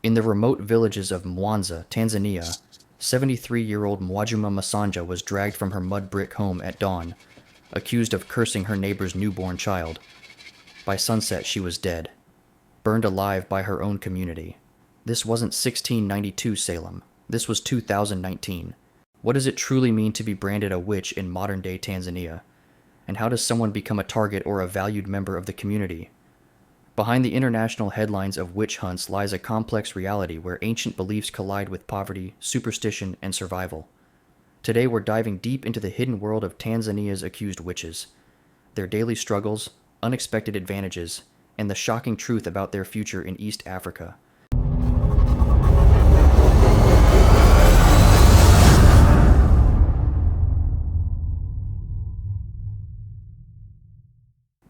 In the remote villages of Mwanza, Tanzania, 73-year-old Mwajuma Masanja was dragged from her mud brick home at dawn, accused of cursing her neighbor's newborn child. By sunset, she was dead, burned alive by her own community. This wasn't 1692 Salem. This was 2019. What does it truly mean to be branded a witch in modern-day Tanzania? And how does someone become a target or a valued member of the community? Behind the international headlines of witch hunts lies a complex reality where ancient beliefs collide with poverty, superstition, and survival. Today we're diving deep into the hidden world of Tanzania's accused witches, their daily struggles, unexpected advantages, and the shocking truth about their future in East Africa.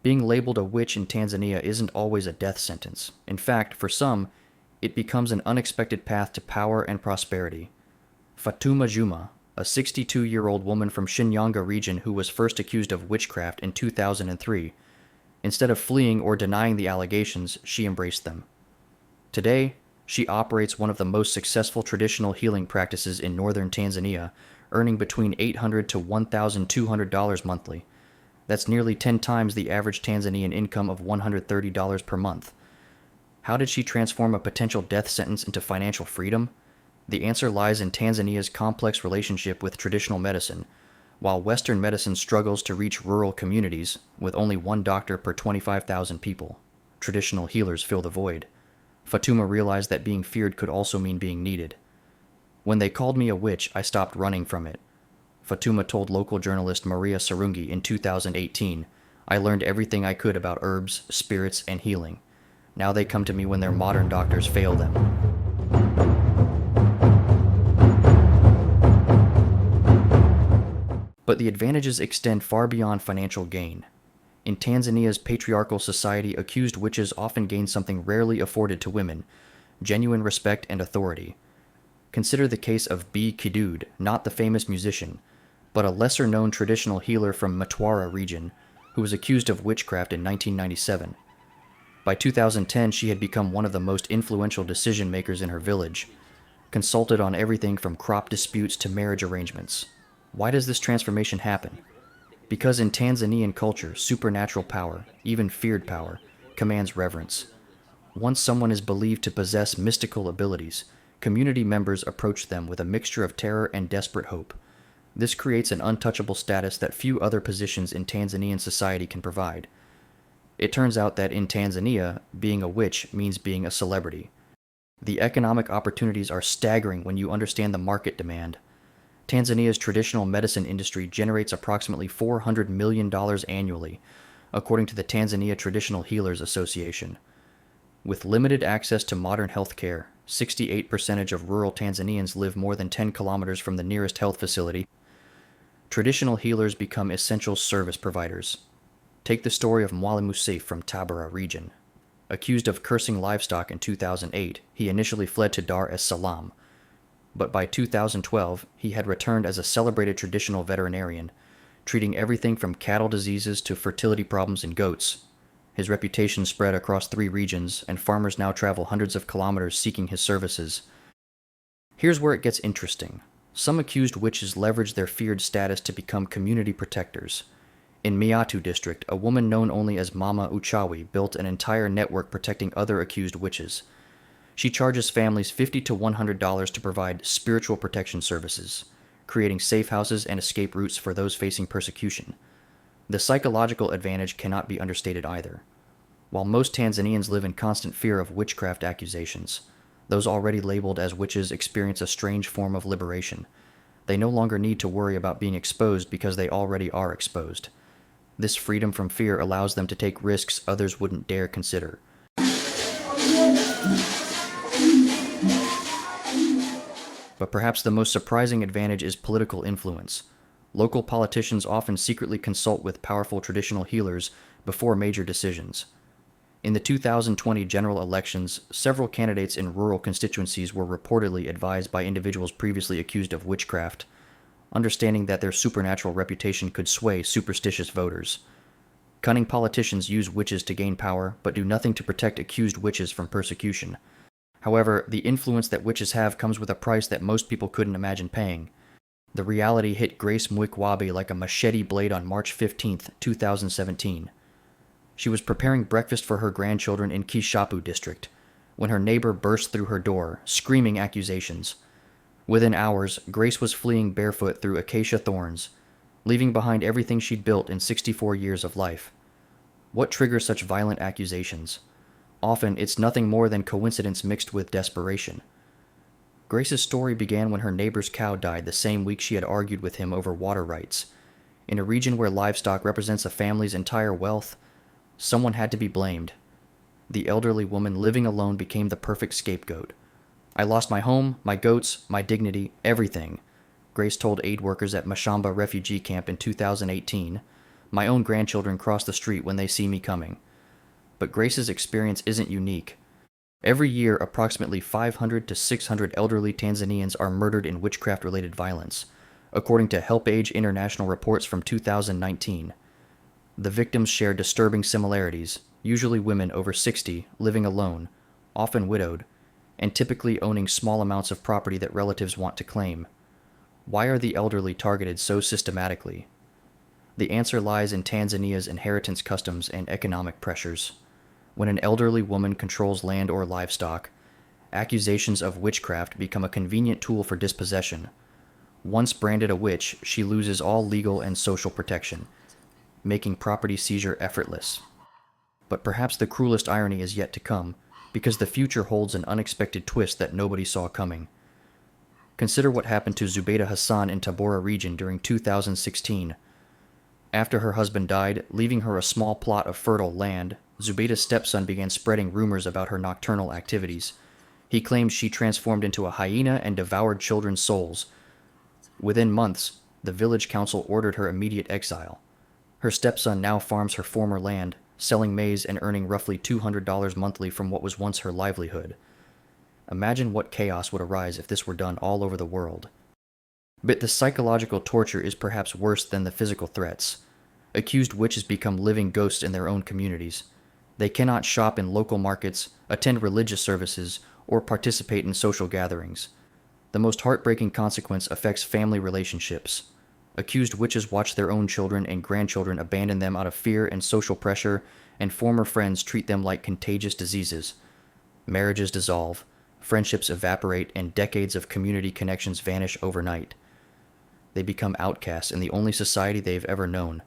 Being labeled a witch in Tanzania isn't always a death sentence. In fact, for some, it becomes an unexpected path to power and prosperity. Fatuma Juma, a 62-year-old woman from Shinyanga region who was first accused of witchcraft in 2003, instead of fleeing or denying the allegations, she embraced them. Today, she operates one of the most successful traditional healing practices in northern Tanzania, earning between $800 to $1,200 monthly. That's nearly 10 times the average Tanzanian income of $130 per month. How did she transform a potential death sentence into financial freedom? The answer lies in Tanzania's complex relationship with traditional medicine. While Western medicine struggles to reach rural communities, with only one doctor per 25,000 people, traditional healers fill the void. Fatuma realized that being feared could also mean being needed. When they called me a witch, I stopped running from it. Fatuma told local journalist Maria Sarungi in 2018, "I learned everything I could about herbs, spirits, and healing. Now they come to me when their modern doctors fail them." But the advantages extend far beyond financial gain. In Tanzania's patriarchal society, accused witches often gain something rarely afforded to women: genuine respect and authority. Consider the case of B. Kidude, not the famous musician, but a lesser-known traditional healer from Mtwara region, who was accused of witchcraft in 1997. By 2010, she had become one of the most influential decision-makers in her village, consulted on everything from crop disputes to marriage arrangements. Why does this transformation happen? Because in Tanzanian culture, supernatural power, even feared power, commands reverence. Once someone is believed to possess mystical abilities, community members approach them with a mixture of terror and desperate hope. This creates an untouchable status that few other positions in Tanzanian society can provide. It turns out that in Tanzania, being a witch means being a celebrity. The economic opportunities are staggering when you understand the market demand. Tanzania's traditional medicine industry generates approximately $400 million annually, according to the Tanzania Traditional Healers Association. With limited access to modern health care, 68% of rural Tanzanians live more than 10 kilometers from the nearest health facility. Traditional healers become essential service providers. Take the story of Mwalimu Seif from Tabora region. Accused of cursing livestock in 2008, he initially fled to Dar es Salaam. But by 2012, he had returned as a celebrated traditional veterinarian, treating everything from cattle diseases to fertility problems in goats. His reputation spread across 3 regions, and farmers now travel hundreds of kilometers seeking his services. Here's where it gets interesting. Some accused witches leverage their feared status to become community protectors. In Miatu district, a woman known only as Mama Uchawi built an entire network protecting other accused witches. She charges families $50 to $100 to provide spiritual protection services, creating safe houses and escape routes for those facing persecution. The psychological advantage cannot be understated either. While most Tanzanians live in constant fear of witchcraft accusations, those already labeled as witches experience a strange form of liberation. They no longer need to worry about being exposed because they already are exposed. This freedom from fear allows them to take risks others wouldn't dare consider. But perhaps the most surprising advantage is political influence. Local politicians often secretly consult with powerful traditional healers before major decisions. In the 2020 general elections, several candidates in rural constituencies were reportedly advised by individuals previously accused of witchcraft, understanding that their supernatural reputation could sway superstitious voters. Cunning politicians use witches to gain power, but do nothing to protect accused witches from persecution. However, the influence that witches have comes with a price that most people couldn't imagine paying. The reality hit Grace Mwikwabe like a machete blade on March 15th, 2017. She was preparing breakfast for her grandchildren in Kishapu district when her neighbor burst through her door, screaming accusations. Within hours, Grace was fleeing barefoot through acacia thorns, leaving behind everything she'd built in 64 years of life. What triggers such violent accusations? Often, it's nothing more than coincidence mixed with desperation. Grace's story began when her neighbor's cow died the same week she had argued with him over water rights. In a region where livestock represents a family's entire wealth, someone had to be blamed. The elderly woman living alone became the perfect scapegoat. "I lost my home, my goats, my dignity, everything," Grace told aid workers at Mashamba refugee camp in 2018. "My own grandchildren cross the street when they see me coming." But Grace's experience isn't unique. Every year, approximately 500 to 600 elderly Tanzanians are murdered in witchcraft-related violence, according to HelpAge International reports from 2019. The victims share disturbing similarities, usually women over 60, living alone, often widowed, and typically owning small amounts of property that relatives want to claim. Why are the elderly targeted so systematically? The answer lies in Tanzania's inheritance customs and economic pressures. When an elderly woman controls land or livestock, accusations of witchcraft become a convenient tool for dispossession. Once branded a witch, she loses all legal and social protection, making property seizure effortless. But perhaps the cruelest irony is yet to come, because the future holds an unexpected twist that nobody saw coming. Consider what happened to Zubaydah Hassan in Tabora region during 2016. After her husband died, leaving her a small plot of fertile land, Zubaydah's stepson began spreading rumors about her nocturnal activities. He claimed she transformed into a hyena and devoured children's souls. Within months, the village council ordered her immediate exile. Her stepson now farms her former land, selling maize and earning roughly $200 monthly from what was once her livelihood. Imagine what chaos would arise if this were done all over the world. But the psychological torture is perhaps worse than the physical threats. Accused witches become living ghosts in their own communities. They cannot shop in local markets, attend religious services, or participate in social gatherings. The most heartbreaking consequence affects family relationships. Accused witches watch their own children and grandchildren abandon them out of fear and social pressure, and former friends treat them like contagious diseases. Marriages dissolve, friendships evaporate, and decades of community connections vanish overnight. They become outcasts in the only society they've ever known,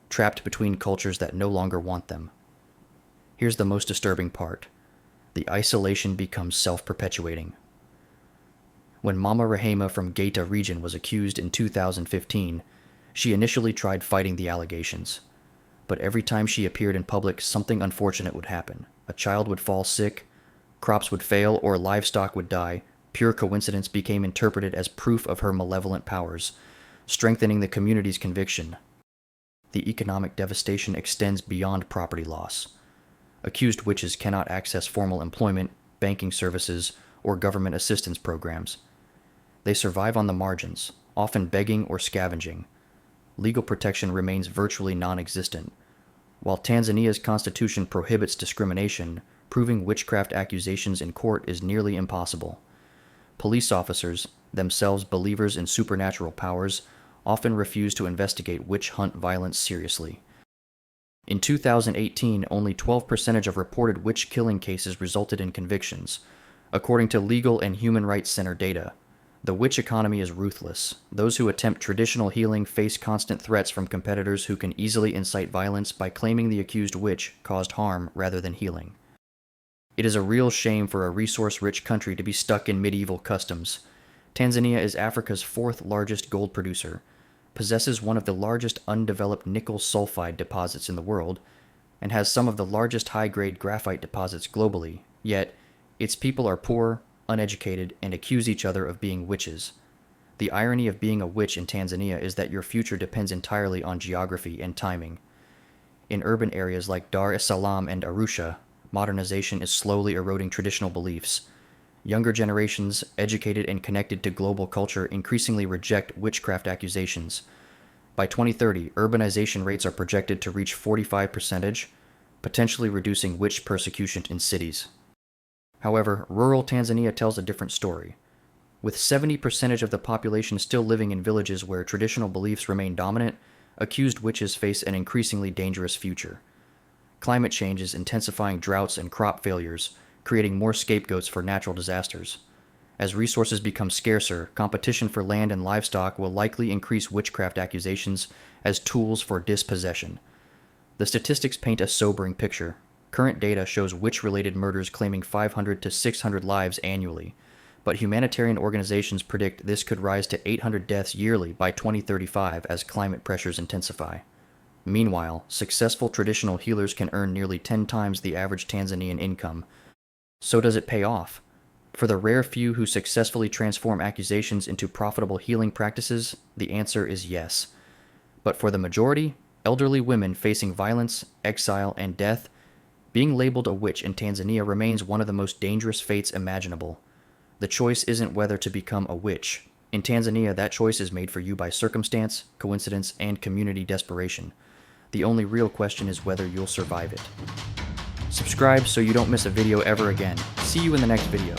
trapped between cultures that no longer want them. Here's the most disturbing part. The isolation becomes self-perpetuating. When Mama Rahema from Geita region was accused in 2015, she initially tried fighting the allegations. But every time she appeared in public, something unfortunate would happen. A child would fall sick, crops would fail, or livestock would die. Pure coincidence became interpreted as proof of her malevolent powers, strengthening the community's conviction. The economic devastation extends beyond property loss. Accused witches cannot access formal employment, banking services, or government assistance programs. They survive on the margins, often begging or scavenging. Legal protection remains virtually non-existent. While Tanzania's constitution prohibits discrimination, proving witchcraft accusations in court is nearly impossible. Police officers, themselves believers in supernatural powers, often refuse to investigate witch hunt violence seriously. In 2018, only 12% of reported witch killing cases resulted in convictions, according to Legal and Human Rights Center data. The witch economy is ruthless. Those who attempt traditional healing face constant threats from competitors who can easily incite violence by claiming the accused witch caused harm rather than healing. It is a real shame for a resource-rich country to be stuck in medieval customs. Tanzania is Africa's fourth largest gold producer, possesses one of the largest undeveloped nickel sulfide deposits in the world, and has some of the largest high-grade graphite deposits globally, yet its people are poor, uneducated, and accuse each other of being witches. The irony of being a witch in Tanzania is that your future depends entirely on geography and timing. In urban areas like Dar es Salaam and Arusha, modernization is slowly eroding traditional beliefs. Younger generations, educated and connected to global culture, increasingly reject witchcraft accusations. By 2030, urbanization rates are projected to reach 45%, potentially reducing witch persecution in cities. However, rural Tanzania tells a different story. With 70% of the population still living in villages where traditional beliefs remain dominant, accused witches face an increasingly dangerous future. Climate change is intensifying droughts and crop failures, creating more scapegoats for natural disasters. As resources become scarcer, competition for land and livestock will likely increase witchcraft accusations as tools for dispossession. The statistics paint a sobering picture. Current data shows witch-related murders claiming 500 to 600 lives annually, but humanitarian organizations predict this could rise to 800 deaths yearly by 2035 as climate pressures intensify. Meanwhile, successful traditional healers can earn nearly 10 times the average Tanzanian income. So does it pay off? For the rare few who successfully transform accusations into profitable healing practices, the answer is yes. But for the majority, elderly women facing violence, exile, and death, being labeled a witch in Tanzania remains one of the most dangerous fates imaginable. The choice isn't whether to become a witch. In Tanzania, that choice is made for you by circumstance, coincidence, and community desperation. The only real question is whether you'll survive it. Subscribe so you don't miss a video ever again. See you in the next video.